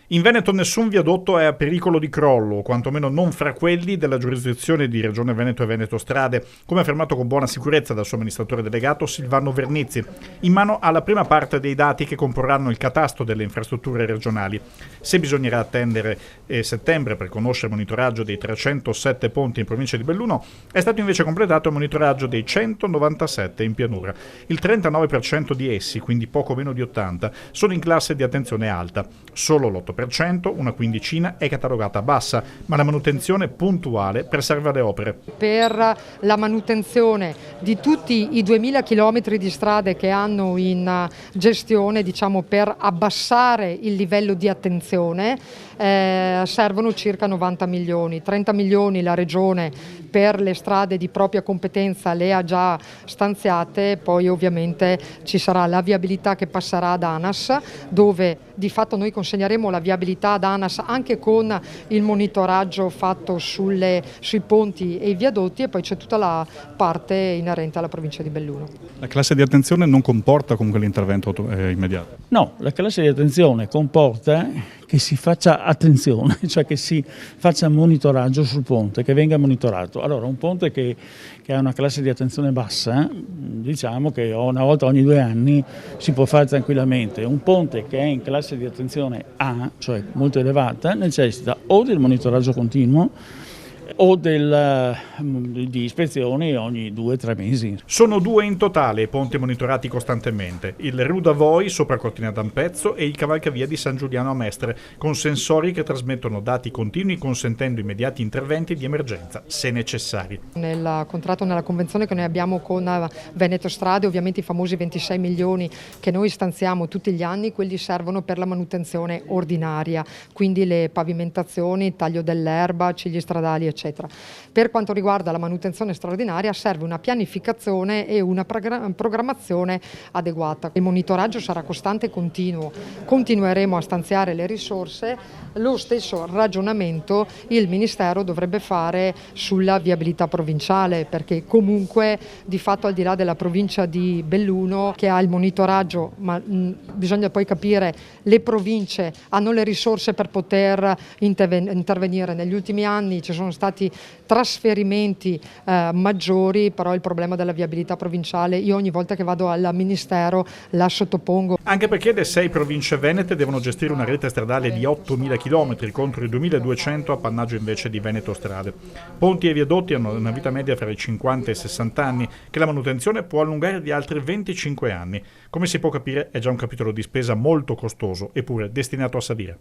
In Veneto nessun viadotto è a pericolo di crollo, quantomeno non fra quelli della giurisdizione di Regione Veneto e Veneto Strade, come affermato con buona sicurezza dal suo amministratore delegato Silvano Vernizzi, in mano alla prima parte dei dati che comporranno il catasto delle infrastrutture regionali. Se bisognerà attendere settembre per conoscere il monitoraggio dei 307 ponti in provincia di Belluno, è stato invece completato il monitoraggio dei 197 in pianura. Il 39% di essi, quindi poco meno di 80, sono in classe di attenzione alta. Solo l'8%, una quindicina, è catalogata bassa, ma la manutenzione puntuale preserva le opere. Per la manutenzione di tutti i 2000 chilometri di strade che hanno in gestione, per abbassare il livello di attenzione, servono circa 90 milioni. 30 milioni la Regione per le strade di propria competenza le ha già stanziate, poi ovviamente ci sarà la viabilità che passerà ad ANAS, dove di fatto noi consegneremo la viabilità ad ANAS anche con il monitoraggio fatto sui ponti e i viadotti, e poi c'è tutta la parte inerente alla provincia di Belluno. La classe di attenzione non comporta comunque l'intervento immediato? No, la classe di attenzione comporta che si faccia attenzione, cioè che si faccia monitoraggio sul ponte, che venga monitorato. Allora, un ponte che ha una classe di attenzione bassa, diciamo che una volta ogni 2 anni si può fare tranquillamente. Un ponte che è in classe di attenzione A, cioè molto elevata, necessita o del monitoraggio continuo o di ispezioni ogni 2-3 mesi. Sono 2 in totale i ponti monitorati costantemente: il Ruda Voi sopra Cortina d'Ampezzo e il cavalcavia di San Giuliano a Mestre, con sensori che trasmettono dati continui, consentendo immediati interventi di emergenza se necessari. Nel contratto, nella convenzione che noi abbiamo con Veneto Strade, ovviamente i famosi 26 milioni che noi stanziamo tutti gli anni, quelli servono per la manutenzione ordinaria, quindi le pavimentazioni, taglio dell'erba, cigli stradali, eccetera. Per quanto riguarda la manutenzione straordinaria serve una pianificazione e una programmazione adeguata. Il monitoraggio sarà costante e continuo, continueremo a stanziare le risorse. Lo stesso ragionamento il Ministero dovrebbe fare sulla viabilità provinciale, perché comunque di fatto al di là della provincia di Belluno che ha il monitoraggio, ma bisogna poi capire, le province hanno le risorse per poter intervenire. Negli ultimi anni ci sono stati trasferimenti maggiori, però il problema della viabilità provinciale io ogni volta che vado al Ministero la sottopongo. Anche perché le 6 province venete devono gestire una rete stradale di 8.000 km contro i 2.200 appannaggio invece di Veneto Strade. Ponti e viadotti hanno una vita media fra i 50 e i 60 anni, che la manutenzione può allungare di altri 25 anni. Come si può capire, è già un capitolo di spesa molto costoso, eppure destinato a salire.